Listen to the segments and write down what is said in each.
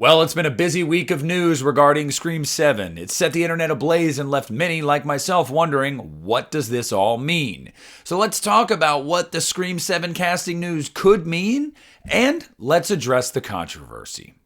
Well, it's been a busy week of news regarding Scream 7. It set the internet ablaze and left many, like myself, wondering, what does this all mean? So let's talk about what the Scream 7 casting news could mean, and let's address the controversy.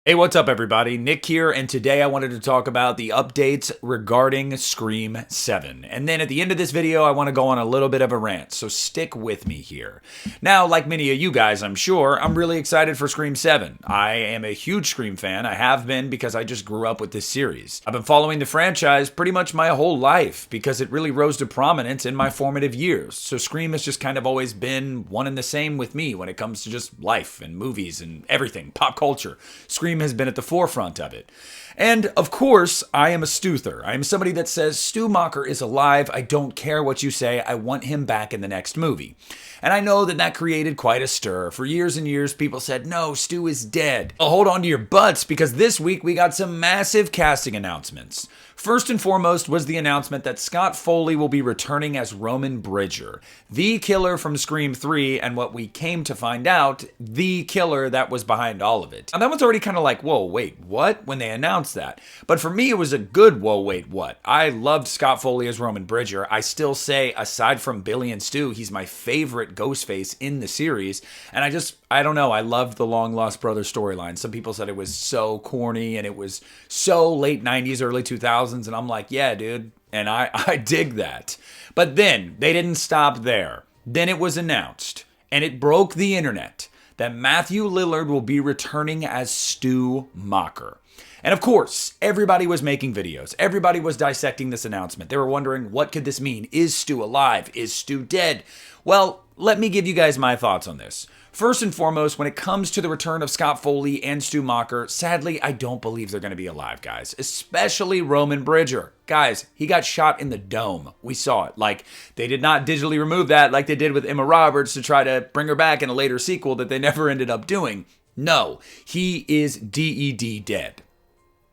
Hey, what's up everybody? Nick here, and today I wanted to talk about the updates regarding Scream 7. And then at the end of this video, I want to go on a little bit of a rant, so stick with me here. Now, like many of you guys, I'm sure, I'm really excited for Scream 7. I am a huge Scream fan. I have been because I just grew up with this series. I've been following the franchise pretty much my whole life because it really rose to prominence in my formative years. So Scream has just kind of always been one and the same with me when it comes to just life and movies and everything, pop culture. Scream has been at the forefront of it. And of course, I am a Stuther. I am somebody that says Stu Macher is alive. I don't care what you say. I want him back in the next movie. And I know that created quite a stir. For years and years, people said, no, Stu is dead. Well, hold on to your butts because this week we got some massive casting announcements. First and foremost was the announcement that Scott Foley will be returning as Roman Bridger, the killer from Scream 3, and what we came to find out, the killer that was behind all of it. And that was already kind of like, whoa, wait, what? When they announced that. But for me, it was a good whoa, wait, what? I loved Scott Foley as Roman Bridger. I still say, aside from Billy and Stu, he's my favorite Ghostface in the series. And I don't know, I loved the Long Lost Brothers storyline. Some people said it was so corny and it was so late 90s, early 2000s. And I'm like, yeah, dude. And I dig that. But then they didn't stop there. Then it was announced, and it broke the internet, that Matthew Lillard will be returning as Stu Macher. And of course, everybody was making videos. Everybody was dissecting this announcement. They were wondering, what could this mean? Is Stu alive? Is Stu dead? Well, let me give you guys my thoughts on this. First and foremost, when it comes to the return of Scott Foley and Stu Macher, sadly, I don't believe they're going to be alive, guys. Especially Roman Bridger. Guys, he got shot in the dome. We saw it. Like, they did not digitally remove that like they did with Emma Roberts to try to bring her back in a later sequel that they never ended up doing. No, he is DED dead.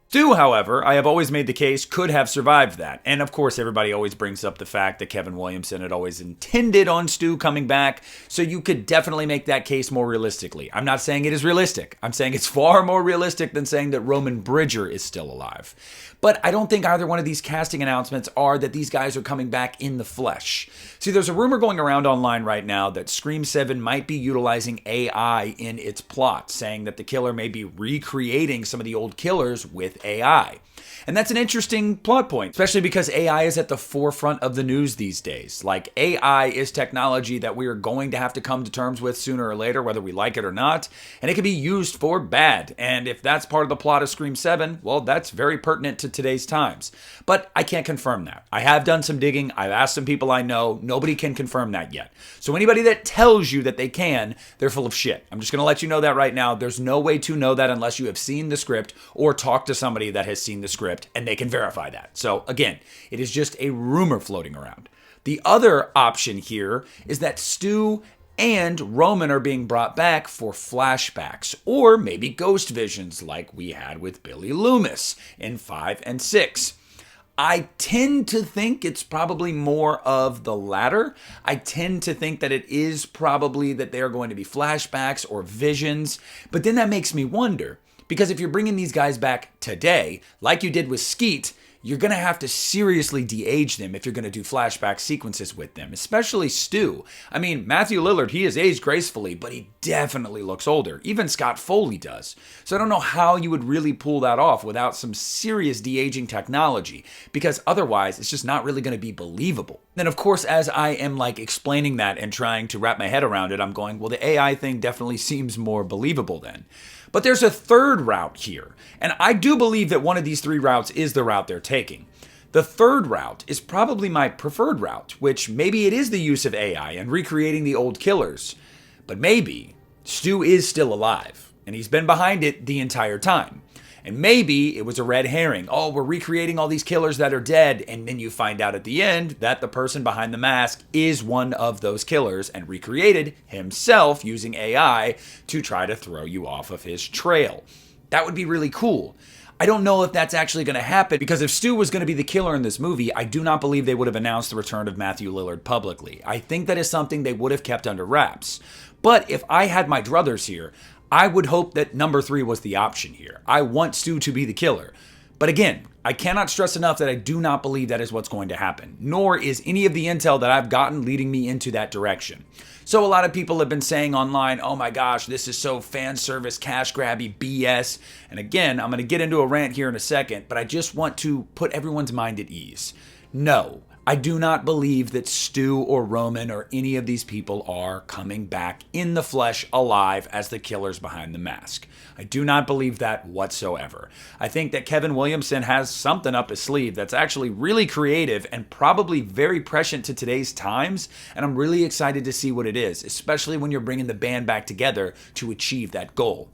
Stu, however, I have always made the case, could have survived that. And of course, everybody always brings up the fact that Kevin Williamson had always intended on Stu coming back, so you could definitely make that case more realistically. I'm not saying it is realistic. I'm saying it's far more realistic than saying that Roman Bridger is still alive. But I don't think either one of these casting announcements are that these guys are coming back in the flesh. See, there's a rumor going around online right now that Scream 7 might be utilizing AI in its plot, saying that the killer may be recreating some of the old killers with AI. And that's an interesting plot point, especially because AI is at the forefront of the news these days. Like, AI is technology that we are going to have to come to terms with sooner or later, whether we like it or not. And it can be used for bad. And if that's part of the plot of Scream 7, well, that's very pertinent to today's times. But I can't confirm that. I have done some digging. I've asked some people I know. Nobody can confirm that yet. So anybody that tells you that they can, they're full of shit. I'm just going to let you know that right now. There's no way to know that unless you have seen the script or talked to somebody that has seen the script, and they can verify that. So again, it is just a rumor floating around. The other option here is that Stu and Roman are being brought back for flashbacks or maybe ghost visions like we had with Billy Loomis in 5 and 6. I tend to think it's probably more of the latter. I tend to think that it is probably that they are going to be flashbacks or visions, but then that makes me wonder. Because if you're bringing these guys back today, like you did with Skeet, you're going to have to seriously de-age them if you're going to do flashback sequences with them, especially Stu. I mean, Matthew Lillard, he has aged gracefully, but he definitely looks older. Even Scott Foley does. So I don't know how you would really pull that off without some serious de-aging technology, because otherwise it's just not really going to be believable. Then, of course, as I am explaining that and trying to wrap my head around it, I'm going, well, the AI thing definitely seems more believable then. But there's a third route here, and I do believe that one of these three routes is the route they're taking. The third route is probably my preferred route, which maybe it is the use of AI and recreating the old killers, but maybe Stu is still alive, and he's been behind it the entire time. And maybe it was a red herring. Oh, we're recreating all these killers that are dead. And then you find out at the end that the person behind the mask is one of those killers and recreated himself using AI to try to throw you off of his trail. That would be really cool. I don't know if that's actually going to happen, because if Stu was going to be the killer in this movie, I do not believe they would have announced the return of Matthew Lillard publicly. I think that is something they would have kept under wraps. But if I had my druthers here, I would hope that number 3 was the option here. I want Stu to be the killer. But again, I cannot stress enough that I do not believe that is what's going to happen, nor is any of the intel that I've gotten leading me into that direction. So a lot of people have been saying online, oh my gosh, this is so fan service, cash grabby BS. And again, I'm going to get into a rant here in a second, but I just want to put everyone's mind at ease. No, I do not believe that Stu or Roman or any of these people are coming back in the flesh alive as the killers behind the mask. I do not believe that whatsoever. I think that Kevin Williamson has something up his sleeve that's actually really creative and probably very prescient to today's times, and I'm really excited to see what it is, especially when you're bringing the band back together to achieve that goal.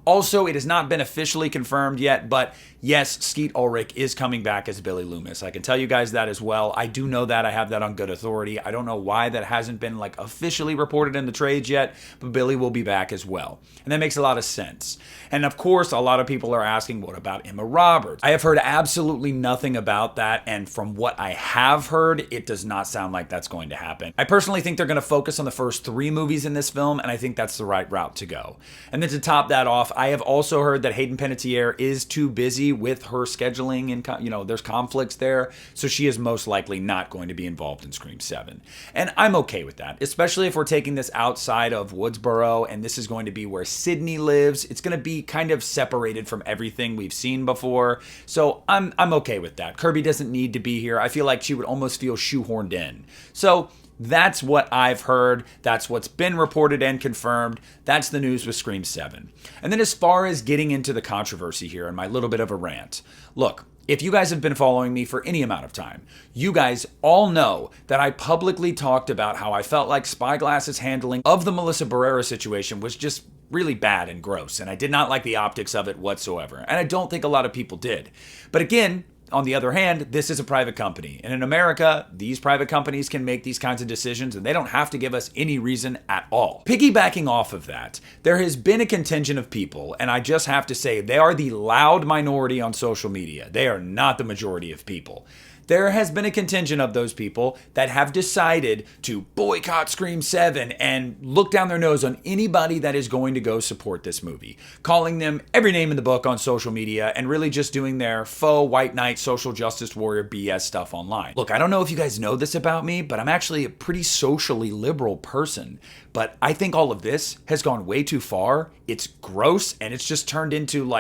Also, it has not been officially confirmed yet, but yes, Skeet Ulrich is coming back as Billy Loomis. I can tell you guys that as well. I do know that. I have that on good authority. I don't know why that hasn't been officially reported in the trades yet, but Billy will be back as well. And that makes a lot of sense. And of course, a lot of people are asking, what about Emma Roberts? I have heard absolutely nothing about that, and from what I have heard, it does not sound like that's going to happen. I personally think they're going to focus on the first 3 movies in this film, and I think that's the right route to go. And then to top that off, I have also heard that Hayden Panettiere is too busy with her scheduling, and there's conflicts there, so she is most likely not going to be involved in Scream 7. And I'm okay with that, especially if we're taking this outside of Woodsboro, and this is going to be where Sydney lives. It's going to be kind of separated from everything we've seen before, so I'm okay with that. Kirby doesn't need to be here. I feel like she would almost feel shoehorned in. So that's what I've heard. That's what's been reported and confirmed. That's the news with Scream 7. And then as far as getting into the controversy here and my little bit of a rant, look, if you guys have been following me for any amount of time, you guys all know that I publicly talked about how I felt like Spyglass's handling of the Melissa Barrera situation was just really bad and gross, and I did not like the optics of it whatsoever, and I don't think a lot of people did. But again, on the other hand, this is a private company. And in America, these private companies can make these kinds of decisions and they don't have to give us any reason at all. Piggybacking off of that, there has been a contingent of people, and I just have to say, they are the loud minority on social media. They are not the majority of people. There has been a contingent of those people that have decided to boycott Scream 7 and look down their nose on anybody that is going to go support this movie, calling them every name in the book on social media and really just doing their faux white knight social justice warrior BS stuff online. Look, I don't know if you guys know this about me, but I'm actually a pretty socially liberal person. But I think all of this has gone way too far. It's gross, and it's just turned into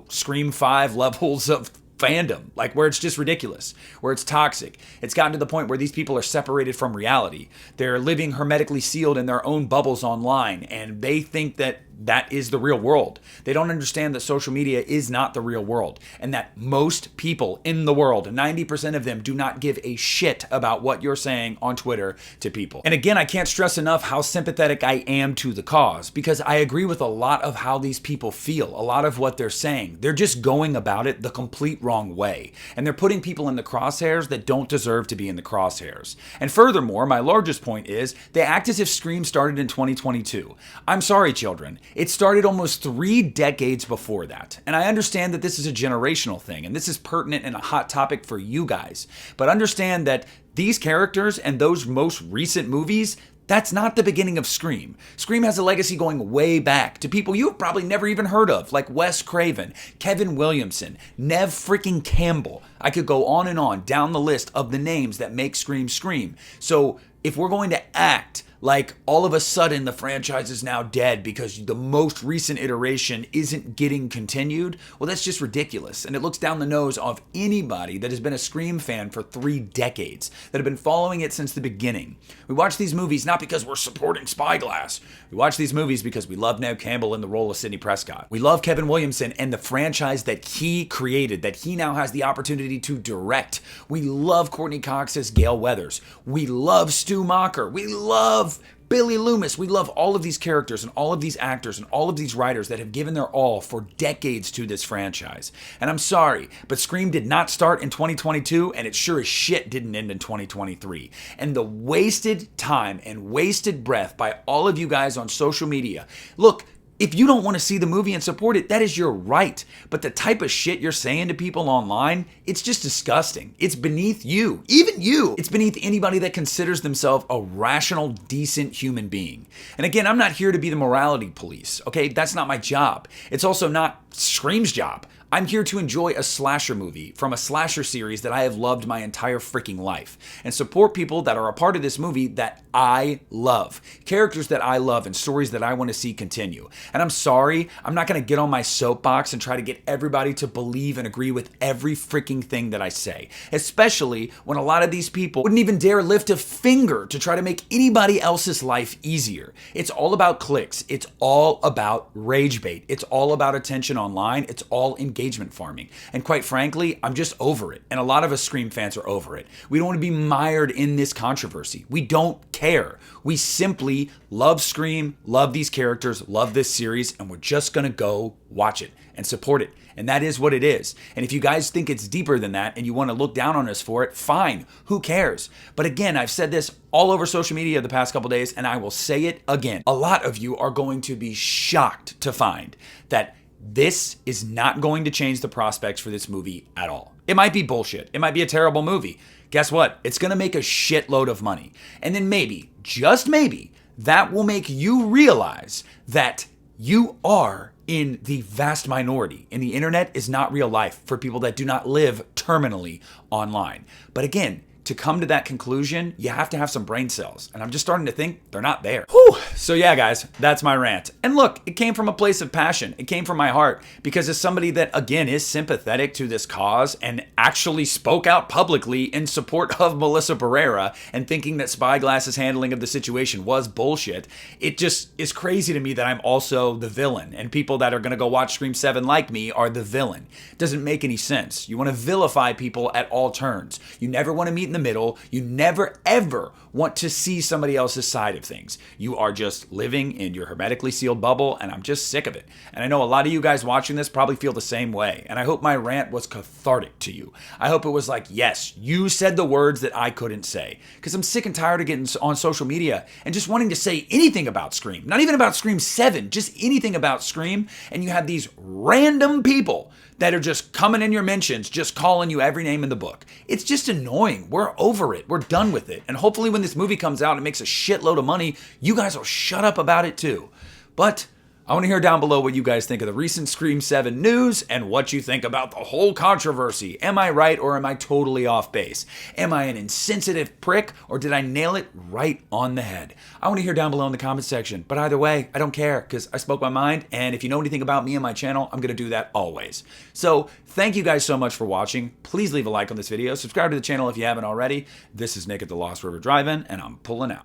Scream 5 levels of fandom, where it's just ridiculous, where it's toxic. It's gotten to the point where these people are separated from reality. They're living hermetically sealed in their own bubbles online, and they think that that is the real world. They don't understand that social media is not the real world, and that most people in the world, 90% of them, do not give a shit about what you're saying on Twitter to people. And again, I can't stress enough how sympathetic I am to the cause, because I agree with a lot of how these people feel, a lot of what they're saying. They're just going about it the complete wrong way, and they're putting people in the crosshairs that don't deserve to be in the crosshairs. And furthermore, my largest point is, they act as if Scream started in 2022. I'm sorry, children. It started almost 3 decades before that. And I understand that this is a generational thing, and this is pertinent and a hot topic for you guys. But understand that these characters and those most recent movies, that's not the beginning of Scream. Scream has a legacy going way back to people you've probably never even heard of, like Wes Craven, Kevin Williamson, Nev freaking Campbell. I could go on and on down the list of the names that make Scream Scream. So if we're going to act like all of a sudden the franchise is now dead because the most recent iteration isn't getting continued, well, that's just ridiculous. And it looks down the nose of anybody that has been a Scream fan for 3 decades, that have been following it since the beginning. We watch these movies not because we're supporting Spyglass. We watch these movies because we love Neve Campbell in the role of Sidney Prescott. We love Kevin Williamson and the franchise that he created, that he now has the opportunity to direct. We love Courtney Cox as Gale Weathers. We love Stu Macher. We love Billy Loomis. We love all of these characters and all of these actors and all of these writers that have given their all for decades to this franchise. And I'm sorry, but Scream did not start in 2022, and it sure as shit didn't end in 2023. And the wasted time and wasted breath by all of you guys on social media. Look, if you don't want to see the movie and support it, that is your right. But the type of shit you're saying to people online, it's just disgusting. It's beneath you. Even you. It's beneath anybody that considers themselves a rational, decent human being. And again, I'm not here to be the morality police, okay? That's not my job. It's also not Scream's job. I'm here to enjoy a slasher movie from a slasher series that I have loved my entire freaking life and support people that are a part of this movie that I love, characters that I love and stories that I want to see continue. And I'm sorry, I'm not going to get on my soapbox and try to get everybody to believe and agree with every freaking thing that I say, especially when a lot of these people wouldn't even dare lift a finger to try to make anybody else's life easier. It's all about clicks. It's all about rage bait. It's all about attention online. It's all engagement farming. And quite frankly, I'm just over it. And a lot of us Scream fans are over it. We don't want to be mired in this controversy. We don't care. We simply love Scream, love these characters, love this series, and we're just going to go watch it and support it. And that is what it is. And if you guys think it's deeper than that and you want to look down on us for it, fine. Who cares? But again, I've said this all over social media the past couple days, and I will say it again. A lot of you are going to be shocked to find that this is not going to change the prospects for this movie at all. It might be bullshit. It might be a terrible movie. Guess what? It's going to make a shitload of money. And then maybe, just maybe, that will make you realize that you are in the vast minority. And the internet is not real life for people that do not live terminally online. But again, to come to that conclusion, you have to have some brain cells. And I'm just starting to think they're not there. Whew. So yeah, guys, that's my rant. And look, it came from a place of passion. It came from my heart because as somebody that, again, is sympathetic to this cause and actually spoke out publicly in support of Melissa Barrera and thinking that Spyglass's handling of the situation was bullshit, it just is crazy to me that I'm also the villain. And people that are going to go watch Scream 7 like me are the villain. It doesn't make any sense. You want to vilify people at all turns. You never want to meet in the middle. You never ever want to see somebody else's side of things. You are just living in your hermetically sealed bubble, and I'm just sick of it. And I know a lot of you guys watching this probably feel the same way, and I hope my rant was cathartic to you. I hope it was like, yes, you said the words that I couldn't say, because I'm sick and tired of getting on social media and just wanting to say anything about Scream, not even about Scream 7, just anything about Scream, and you have these random people that are just coming in your mentions, just calling you every name in the book. It's just annoying. We're over it. We're done with it. And hopefully when this movie comes out and makes a shitload of money, you guys will shut up about it too. But I want to hear down below what you guys think of the recent Scream 7 news and what you think about the whole controversy. Am I right or am I totally off base? Am I an insensitive prick or did I nail it right on the head? I want to hear down below in the comment section. But either way, I don't care because I spoke my mind. And if you know anything about me and my channel, I'm going to do that always. So thank you guys so much for watching. Please leave a like on this video. Subscribe to the channel if you haven't already. This is Nick at the Lost River Drive-In and I'm pulling out.